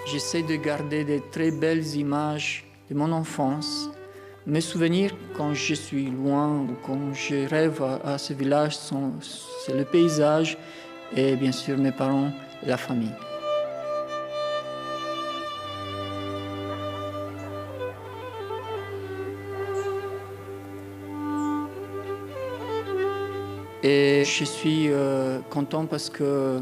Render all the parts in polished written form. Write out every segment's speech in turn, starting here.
J'essaie de garder de très belles images de mon enfance. Mes souvenirs quand je suis loin ou quand je rêve à ce village, c'est le paysage et bien sûr mes parents et la famille. Et je suis content parce que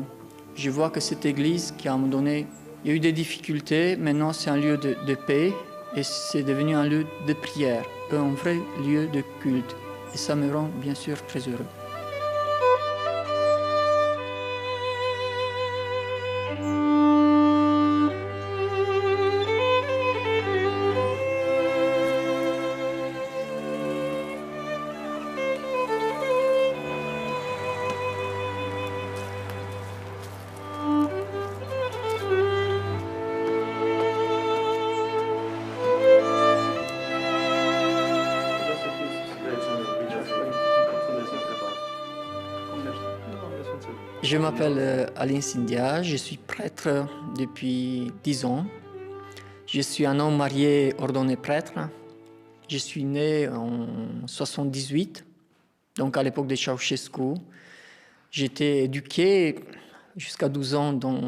je vois que cette église qui à un moment donné, il y a eu des difficultés, maintenant c'est un lieu de paix et c'est devenu un lieu de prière, un vrai lieu de culte. Et ça me rend bien sûr très heureux. Je m'appelle Aline Sindia, je suis prêtre depuis 10 ans. Je suis un homme marié ordonné prêtre. Je suis né en 78, donc à l'époque de Ceausescu. J'étais éduqué jusqu'à 12 ans dans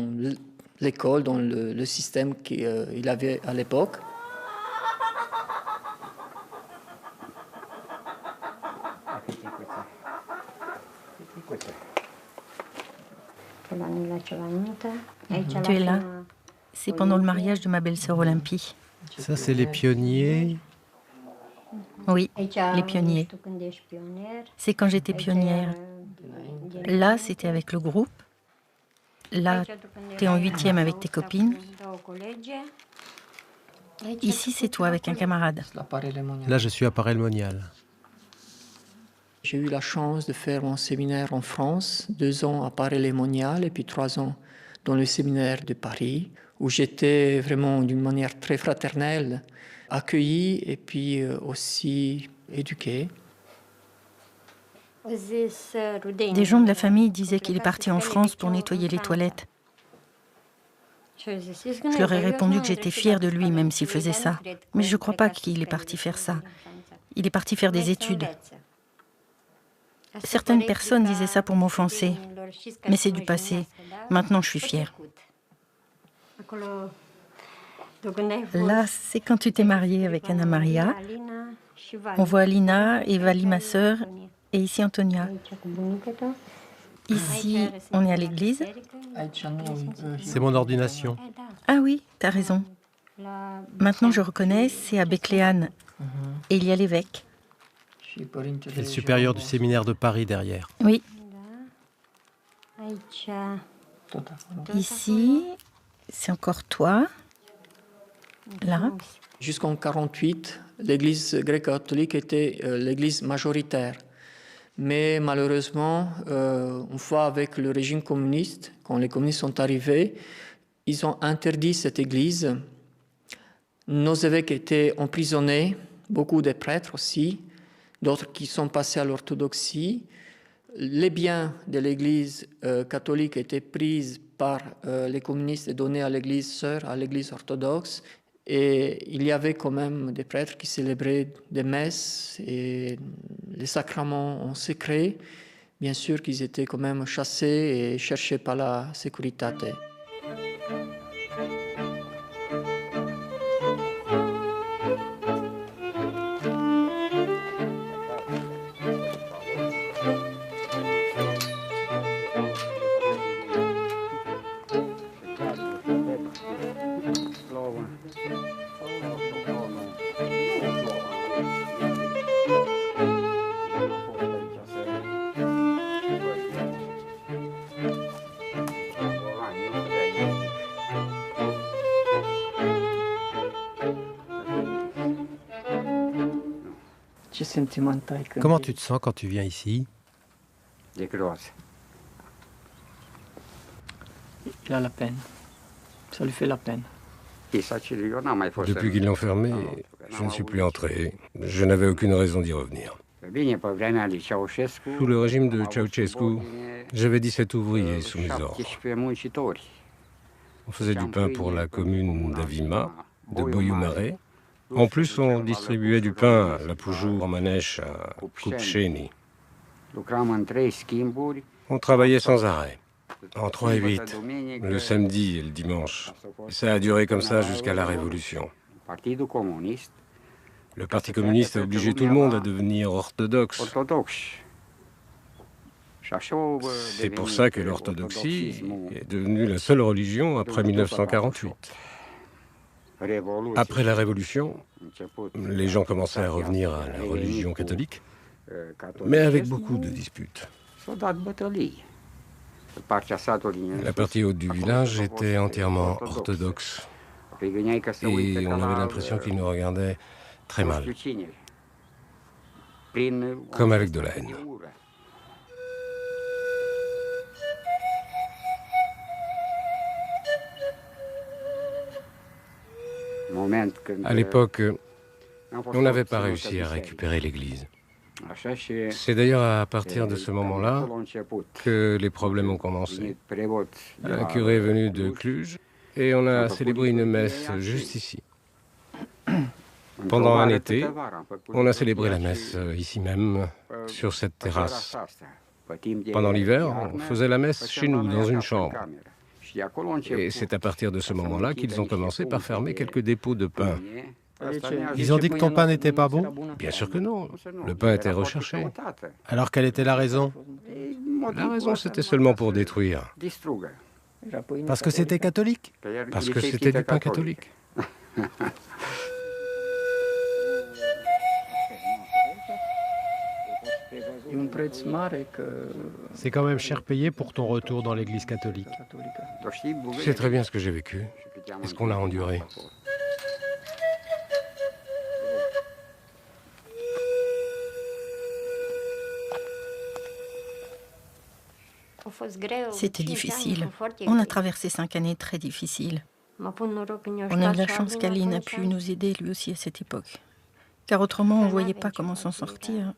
l'école, dans le système qu'il avait à l'époque. Tu es là. C'est pendant le mariage de ma belle-sœur Olympie. Ça, c'est les pionniers. Oui, les pionniers. C'est quand j'étais pionnière. Là, c'était avec le groupe. Là, tu es en 8e avec tes copines. Ici, c'est toi avec un camarade. Là, je suis à Paray-le-Monial. J'ai eu la chance de faire mon séminaire en France, 2 ans à Paray-le-Monial et puis 3 ans dans le séminaire de Paris, où j'étais vraiment d'une manière très fraternelle, accueilli et puis aussi éduqué. Des gens de la famille disaient qu'il est parti en France pour nettoyer les toilettes. Je leur ai répondu que j'étais fière de lui, même s'il faisait ça. Mais je ne crois pas qu'il est parti faire ça. Il est parti faire des études. Certaines personnes disaient ça pour m'offenser, mais c'est du passé. Maintenant, je suis fière. Là, c'est quand tu t'es mariée avec Anna Maria. On voit Alina et Vali, ma sœur, et ici Antonia. Ici, on est à l'église. C'est mon ordination. Ah oui, t'as raison. Maintenant, je reconnais, c'est à Bécléane. Et il y a l'évêque. Et le supérieur du séminaire de Paris derrière. Oui. Ici, c'est encore toi. Là. Jusqu'en 1948, l'église gréco-catholique était l'église majoritaire. Mais malheureusement, une fois avec le régime communiste, quand les communistes sont arrivés, ils ont interdit cette église. Nos évêques étaient emprisonnés, beaucoup de prêtres aussi, d'autres qui sont passés à l'orthodoxie. Les biens de l'église catholique étaient pris par les communistes et donnés à l'église sœur, à l'église orthodoxe. Et il y avait quand même des prêtres qui célébraient des messes et les sacrements en secret. Bien sûr qu'ils étaient quand même chassés et cherchés par la sécurité. Comment tu te sens quand tu viens ici? Il a la peine. Ça lui fait la peine. Depuis qu'ils l'ont fermé, je ne suis plus entré. Je n'avais aucune raison d'y revenir. Sous le régime de Ceausescu, j'avais 17 ouvriers sous mes ordres. On faisait du pain pour la commune d'Avima, de Boyumare. En plus, on distribuait du pain à la Pujour, en Manèche, à Kupcheni. On travaillait sans arrêt, en 3 et 8, le samedi et le dimanche. Et ça a duré comme ça jusqu'à la Révolution. Le Parti communiste a obligé tout le monde à devenir orthodoxe. C'est pour ça que l'orthodoxie est devenue la seule religion après 1948. Après la Révolution, les gens commençaient à revenir à la religion catholique, mais avec beaucoup de disputes. La partie haute du village était entièrement orthodoxe, et on avait l'impression qu'ils nous regardaient très mal, comme avec de la haine. À l'époque, on n'avait pas réussi à récupérer l'église. C'est d'ailleurs à partir de ce moment-là que les problèmes ont commencé. Un curé est venu de Cluj et on a célébré une messe juste ici. Pendant un été, on a célébré la messe ici même, sur cette terrasse. Pendant l'hiver, on faisait la messe chez nous, dans une chambre. Et c'est à partir de ce moment-là qu'ils ont commencé par fermer quelques dépôts de pain. Ils ont dit que ton pain n'était pas bon? Bien sûr que non. Le pain était recherché. Alors quelle était la raison? La raison, c'était seulement pour détruire. Parce que c'était catholique? Parce que c'était du pain catholique. C'est quand même cher payé pour ton retour dans l'église catholique. Tu sais très bien ce que j'ai vécu et ce qu'on a enduré. C'était difficile. On a traversé 5 années très difficiles. On a eu la chance qu'Aline a pu nous aider lui aussi à cette époque. Car autrement, on ne voyait pas comment s'en sortir.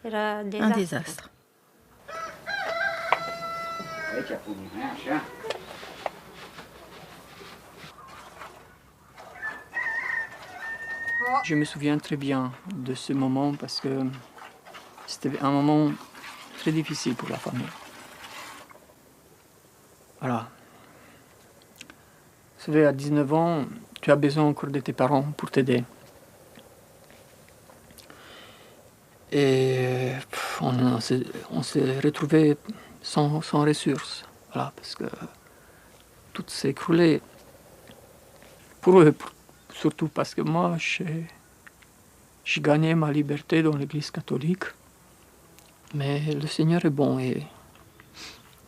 Un désastre. Je me souviens très bien de ce moment parce que c'était un moment très difficile pour la famille. Voilà. Vous savez, à 19 ans, tu as besoin encore de tes parents pour t'aider. Et on s'est retrouvés sans ressources. Voilà, parce que tout s'est écroulé. Pour eux, surtout parce que moi, j'ai gagné ma liberté dans l'Église catholique. Mais le Seigneur est bon et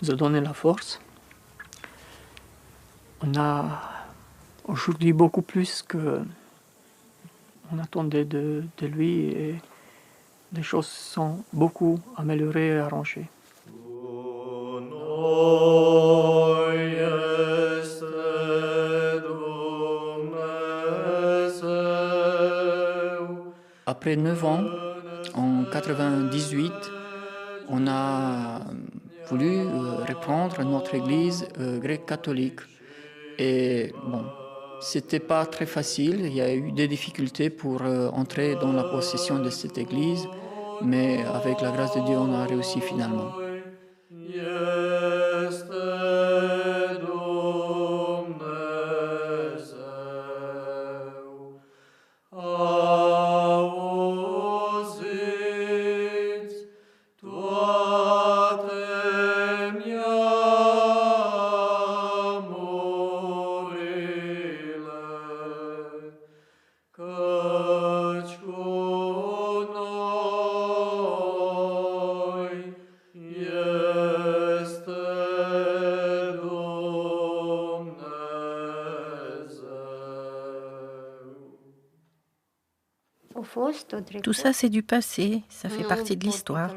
nous a donné la force. On a aujourd'hui beaucoup plus qu'on attendait de lui et les choses sont beaucoup améliorées et arrangées. Après 9 ans, en 98, on a voulu reprendre notre église grecque catholique. Et bon, c'était pas très facile. Il y a eu des difficultés pour entrer dans la possession de cette église, mais avec la grâce de Dieu, on a réussi finalement. Tout ça, c'est du passé, ça fait partie de l'histoire.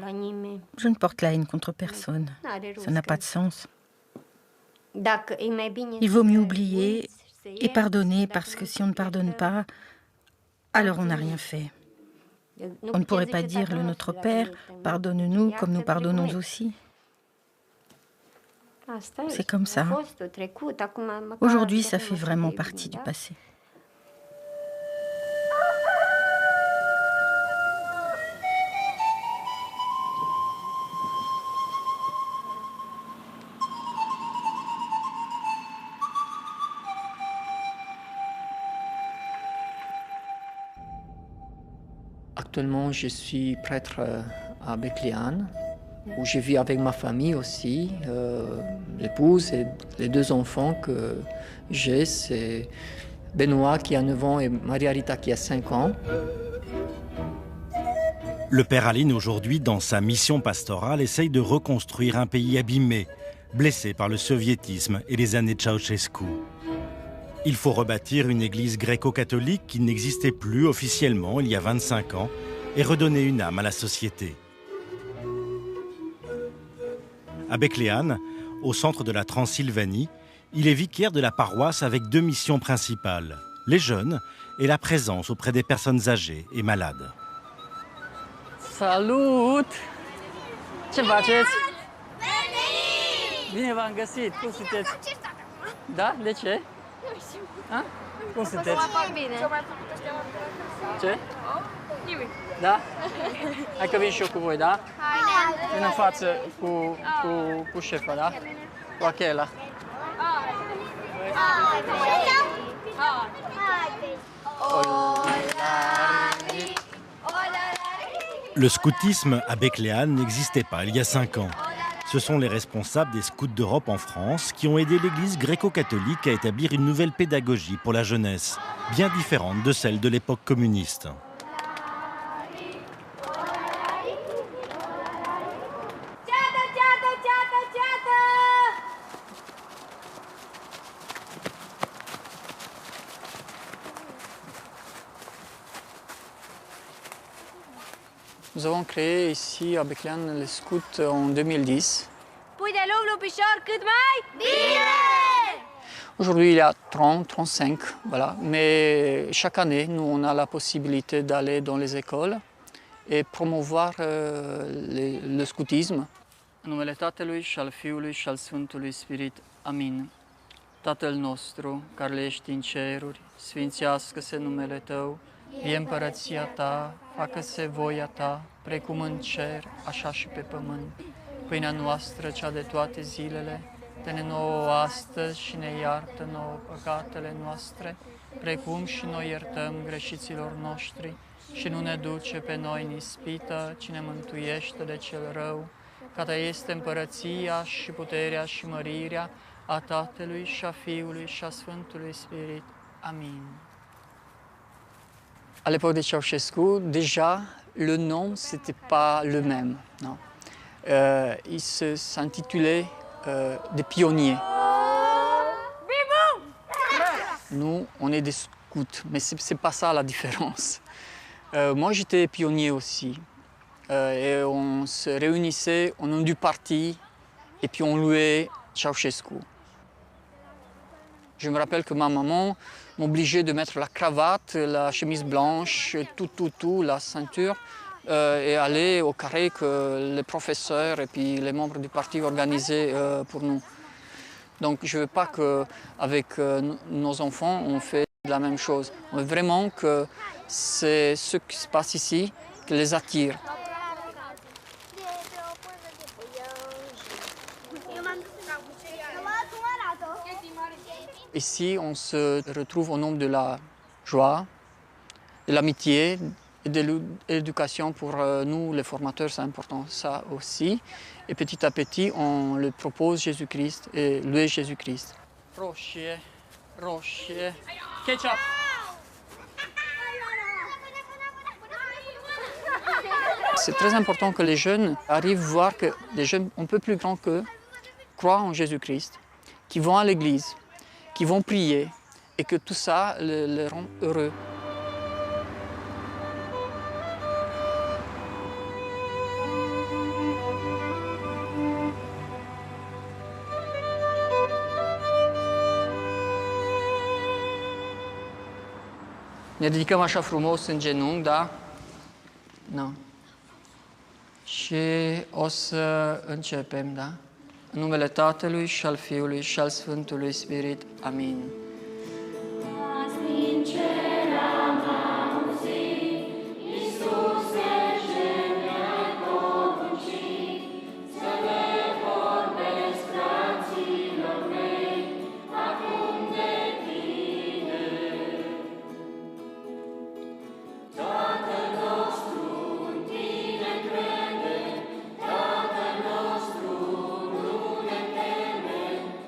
Je ne porte la haine contre personne. Ça n'a pas de sens. Il vaut mieux oublier et pardonner, parce que si on ne pardonne pas, alors on n'a rien fait. On ne pourrait pas dire le Notre Père, pardonne-nous comme nous pardonnons aussi. C'est comme ça. Aujourd'hui, ça fait vraiment partie du passé. Actuellement, je suis prêtre à Bécléane, où je vis avec ma famille aussi, l'épouse et les 2 enfants que j'ai, c'est Benoît qui a 9 ans et Maria-Rita qui a 5 ans. Le père Aline, aujourd'hui, dans sa mission pastorale, essaye de reconstruire un pays abîmé, blessé par le soviétisme et les années Ceausescu. Il faut rebâtir une église gréco-catholique qui n'existait plus officiellement il y a 25 ans et redonner une âme à la société. À Bécléane, au centre de la Transylvanie, il est vicaire de la paroisse avec 2 missions principales, les jeunes et la présence auprès des personnes âgées et malades. Salut! Ce faceți? Bine v-am găsit! Cum sunteți? Da? De ce? Ha? Cum sunteți? Bine. Ce? Nimic. Da? Hai că vin și eu cu voi, da? Hai. Vin în față cu șefa, da? Cu Achela. Le scoutisme à Bécléane n'existait pas il y a 5 ans. Ce sont les responsables des scouts d'Europe en France qui ont aidé l'église gréco-catholique à établir une nouvelle pédagogie pour la jeunesse, bien différente de celle de l'époque communiste. Nous avons créé ici à Bécléane les scouts en 2010. Aujourd'hui, il y a 30, 35, voilà. Mais chaque année, nous, on a la possibilité d'aller dans les écoles et promouvoir le scoutisme. În numele Tatălui și al Fiului și al Sfântului Spirit. Amin. Tatăl nostru, care ești în ceruri, sfințească-se numele Tău, vie împărăția Ta, facă-se voia Ta, precum în cer, așa și pe pământ. Pâinea noastră, cea de toate zilele, dă-ne nouă astăzi și ne iartă nouă păcatele noastre, precum și noi iertăm greșiților noștri, și nu ne duce pe noi în ispită, ci ne mântuiește de cel rău, că Ta este împărăția și puterea și mărirea a Tatălui și a Fiului și a Sfântului Spirit. Amin. À l'époque de Ceausescu, déjà, le nom, ce n'était pas le même. Non. Il s'intitulait des pionniers. Nous, on est des scouts, mais ce n'est pas ça la différence. Moi, j'étais pionnier aussi. Et on se réunissait au nom du parti et puis on louait Ceausescu. Je me rappelle que ma maman m'obligeait de mettre la cravate, la chemise blanche, tout, la ceinture, et aller au carré que les professeurs et puis les membres du parti organisaient pour nous. Donc je ne veux pas qu'avec nos enfants, on fait la même chose. On veut vraiment que c'est ce qui se passe ici qui les attire. Ici, on se retrouve au nom de la joie, de l'amitié et de l'éducation. Pour nous, les formateurs, c'est important, ça aussi. Et petit à petit, on le propose Jésus-Christ et louer Jésus-Christ. Roșie, roșie, ketchup. C'est très important que les jeunes arrivent à voir que les jeunes un peu plus grands qu'eux croient en Jésus-Christ, qui vont à l'église, qui vont prier et que tout ça les rend heureux. Ne ridicăm așa frumos în genunchi, da? Da. Și o să începem, da? În numele Tatălui și al Fiului și al Sfântului Spirit. Amin.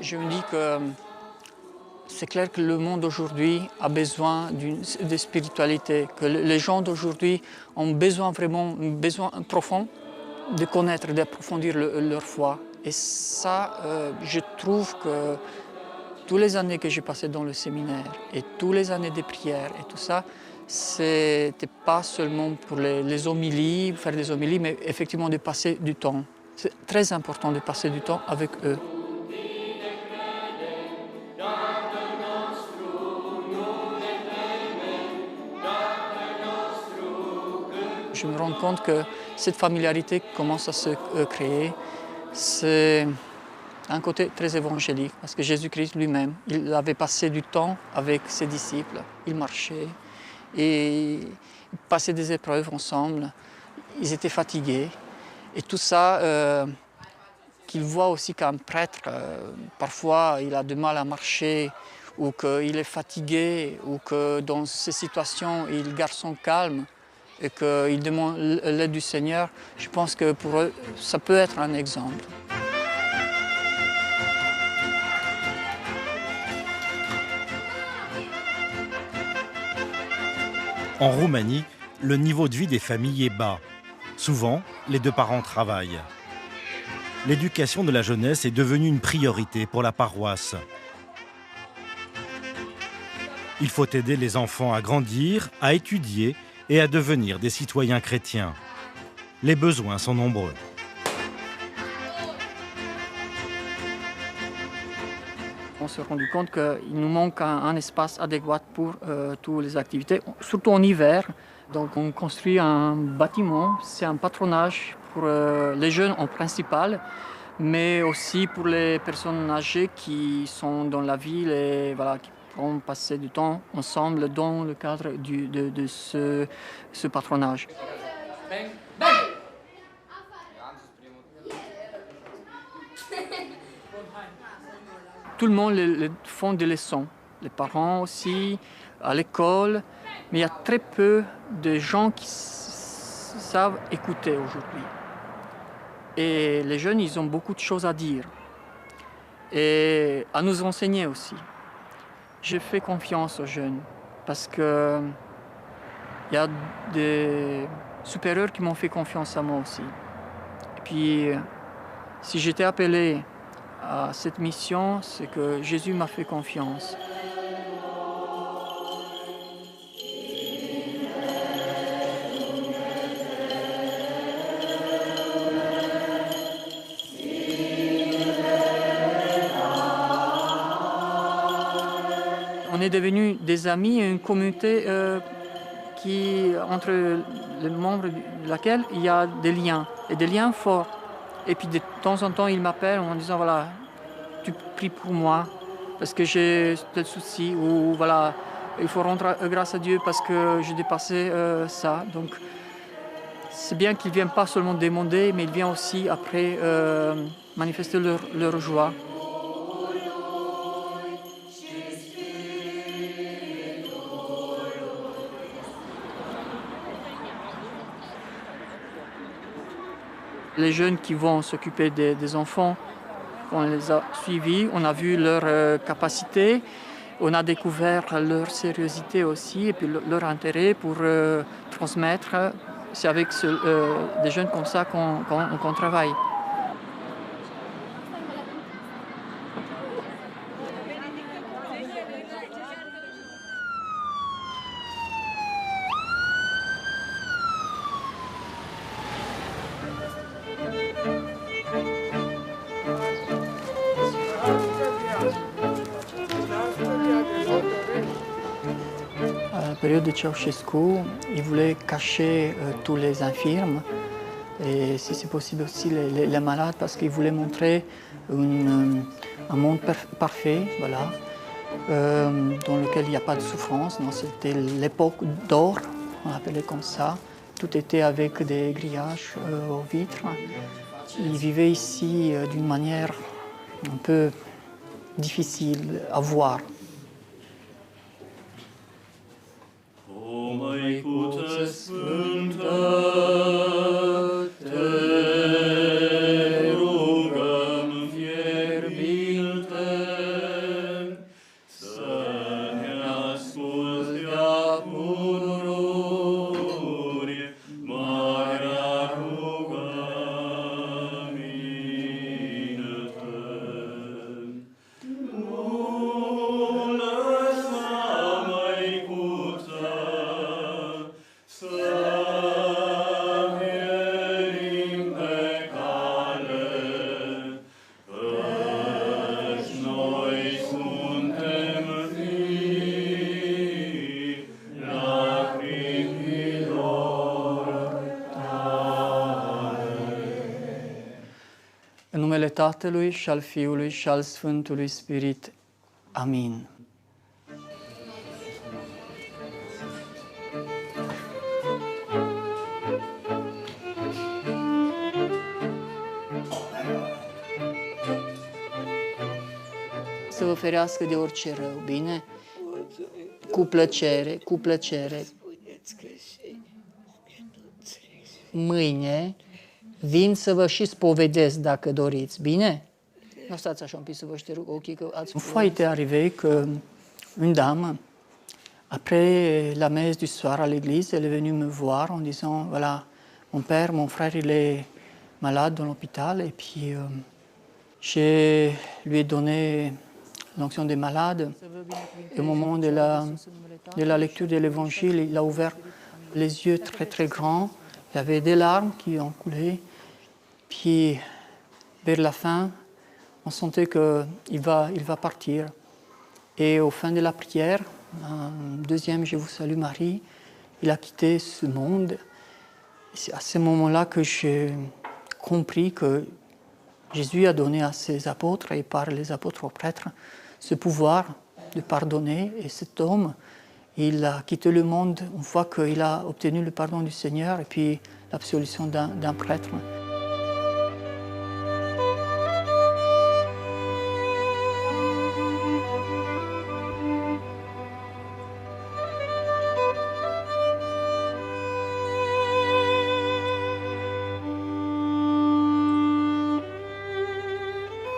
Je me dis que c'est clair que le monde d'aujourd'hui a besoin de spiritualité, que les gens d'aujourd'hui ont besoin vraiment, un besoin profond de connaître, d'approfondir leur foi. Et ça, je trouve que toutes les années que j'ai passées dans le séminaire et toutes les années de prière et tout ça, c'était pas seulement pour les homélies, faire des homélies, mais effectivement de passer du temps. C'est très important de passer du temps avec eux. Je me rends compte que cette familiarité commence à se créer. C'est un côté très évangélique, parce que Jésus-Christ lui-même, il avait passé du temps avec ses disciples. Il marchait et ils passaient des épreuves ensemble. Ils étaient fatigués. Et tout ça, qu'il voit aussi qu'un prêtre, parfois, il a du mal à marcher, ou qu'il est fatigué, ou que dans ces situations, il garde son calme, et qu'ils demandent l'aide du Seigneur, je pense que pour eux, ça peut être un exemple. En Roumanie, le niveau de vie des familles est bas. Souvent, les deux parents travaillent. L'éducation de la jeunesse est devenue une priorité pour la paroisse. Il faut aider les enfants à grandir, à étudier et à devenir des citoyens chrétiens. Les besoins sont nombreux. On s'est rendu compte qu'il nous manque un espace adéquat pour toutes les activités, surtout en hiver. Donc on construit un bâtiment, c'est un patronage pour les jeunes en principal, mais aussi pour les personnes âgées qui sont dans la ville et voilà, qui pourront passer du temps ensemble dans le cadre de ce patronage. Tout le monde font des leçons, les parents aussi, à l'école, mais il y a très peu de gens qui savent écouter aujourd'hui. Et les jeunes, ils ont beaucoup de choses à dire et à nous enseigner aussi. Je fais confiance aux jeunes parce que il y a des supérieurs qui m'ont fait confiance à moi aussi. Et puis, si j'étais appelé à cette mission, c'est que Jésus m'a fait confiance. On est devenus des amis, une communauté entre les membres de laquelle il y a des liens, et des liens forts. Et puis de temps en temps, il m'appelle en disant, voilà, tu pries pour moi parce que j'ai tel souci, ou voilà, il faut rendre grâce à Dieu parce que j'ai dépassé ça. Donc c'est bien qu'ils ne viennent pas seulement demander, mais ils viennent aussi après manifester leur joie. Les jeunes qui vont s'occuper des enfants, on les a suivis, on a vu leur capacité, on a découvert leur sérieuxité aussi et puis leur intérêt pour transmettre. C'est avec des jeunes comme ça qu'on travaille. À la période de Ceausescu, il voulait cacher tous les infirmes et si c'est possible aussi les malades parce qu'il voulait montrer un monde parfait, voilà, dans lequel il n'y a pas de souffrance. C'était l'époque d'or, on appelait comme ça. Tout était avec des grillages aux vitres. Ils vivaient ici d'une manière un peu difficile à voir. În numele Tatălui și al Fiului și al Sfântului Spirit. Amin. Să vă ferească de orice rău, bine? Cu plăcere, cu plăcere. Mâine vin să vă și spovedesc dacă doriți, bine? Nu stați așa un pic să vă șterg ochii că ați... Une fois était arrivé que une dame, après la messe du soir à l'église, elle est venue me voir en disant, voilà, mon père, mon frère, il est malade dans l'hôpital et puis je lui ai donné l'onction des malades. Et au moment de la lecture de l'évangile, il a ouvert les yeux très très grands. Il y avait des larmes qui ont coulé. Puis, vers la fin, on sentait qu'il va partir. Et au fin de la prière, un deuxième « Je vous salue Marie », il a quitté ce monde. C'est à ce moment-là que j'ai compris que Jésus a donné à ses apôtres et par les apôtres aux prêtres ce pouvoir de pardonner. Et cet homme, il a quitté le monde une fois qu'il a obtenu le pardon du Seigneur et puis l'absolution d'un prêtre.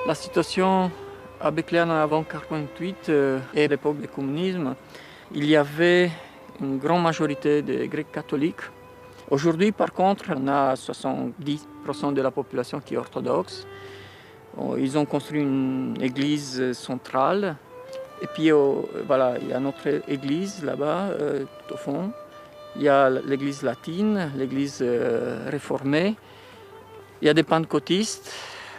La situation à Bethléem avant 1948 et l'époque du communisme, il y avait une grande majorité de Grecs catholiques. Aujourd'hui, par contre, on a 70% de la population qui est orthodoxe. Ils ont construit une église centrale. Et puis, voilà, il y a notre église là-bas, tout au fond. Il y a l'église latine, l'église réformée. Il y a des pentecôtistes.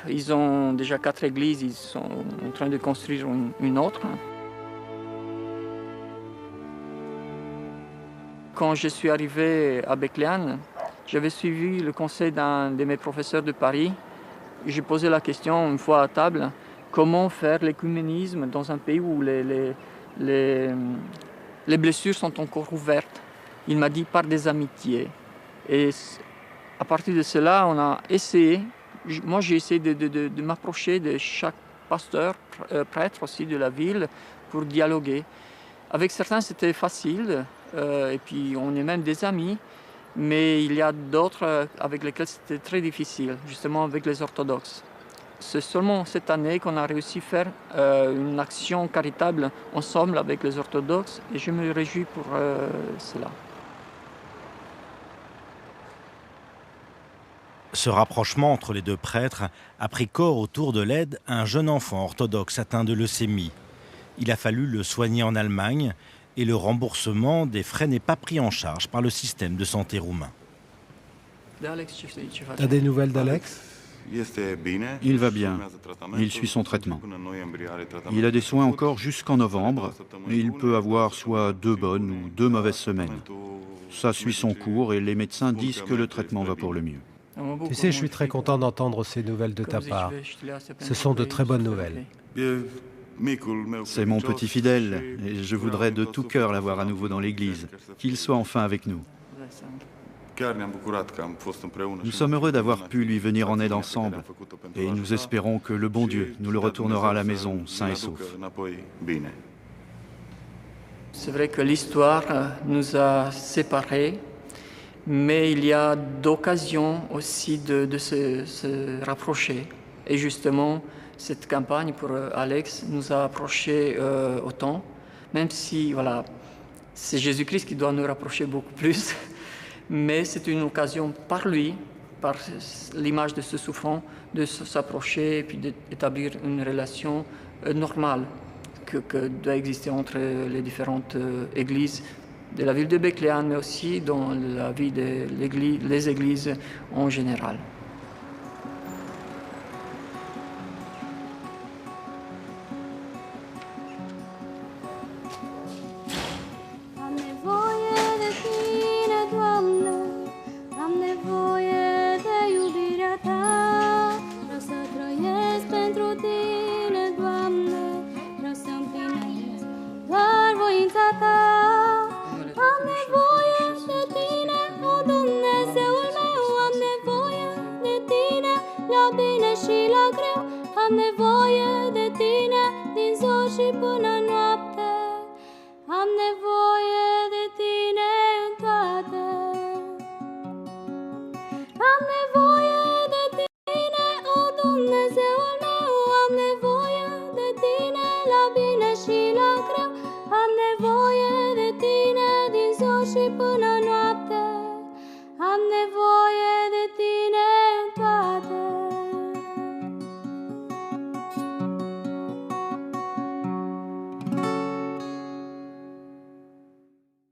Ils ont déjà 4 églises, ils sont en train de construire une autre. Quand je suis arrivé à Bethléem, j'avais suivi le conseil d'un de mes professeurs de Paris. J'ai posé la question une fois à table, comment faire l'écuménisme dans un pays où les blessures sont encore ouvertes. Il m'a dit par des amitiés. Et à partir de cela, on a essayé. Moi, j'ai essayé de m'approcher de chaque pasteur, prêtre aussi de la ville, pour dialoguer. Avec certains, c'était facile, et puis on est même des amis, mais il y a d'autres avec lesquels c'était très difficile, justement avec les orthodoxes. C'est seulement cette année qu'on a réussi à faire une action charitable ensemble avec les orthodoxes, et je me réjouis pour cela. Ce rapprochement entre les deux prêtres a pris corps autour de l'aide à un jeune enfant orthodoxe atteint de leucémie. Il a fallu le soigner en Allemagne et le remboursement des frais n'est pas pris en charge par le système de santé roumain. T'as des nouvelles d'Alex ? Il va bien. Il suit son traitement. Il a des soins encore jusqu'en novembre et il peut avoir soit 2 bonnes ou 2 mauvaises semaines. Ça suit son cours et les médecins disent que le traitement va pour le mieux. Tu sais, je suis très content d'entendre ces nouvelles de ta part. Ce sont de très bonnes nouvelles. C'est mon petit fidèle et je voudrais de tout cœur l'avoir à nouveau dans l'Église, qu'il soit enfin avec nous. Nous sommes heureux d'avoir pu lui venir en aide ensemble et nous espérons que le bon Dieu nous le retournera à la maison sain et sauf. C'est vrai que l'histoire nous a séparés, mais il y a d'occasions aussi de se rapprocher. Et justement, cette campagne pour Alex nous a approchés autant, même si voilà, c'est Jésus-Christ qui doit nous rapprocher beaucoup plus, mais c'est une occasion par lui, par l'image de ce souffrant, de s'approcher et puis d'établir une relation normale que doit exister entre les différentes églises de la ville de Bethléem, mais aussi dans la vie des églises en général. Am nevoie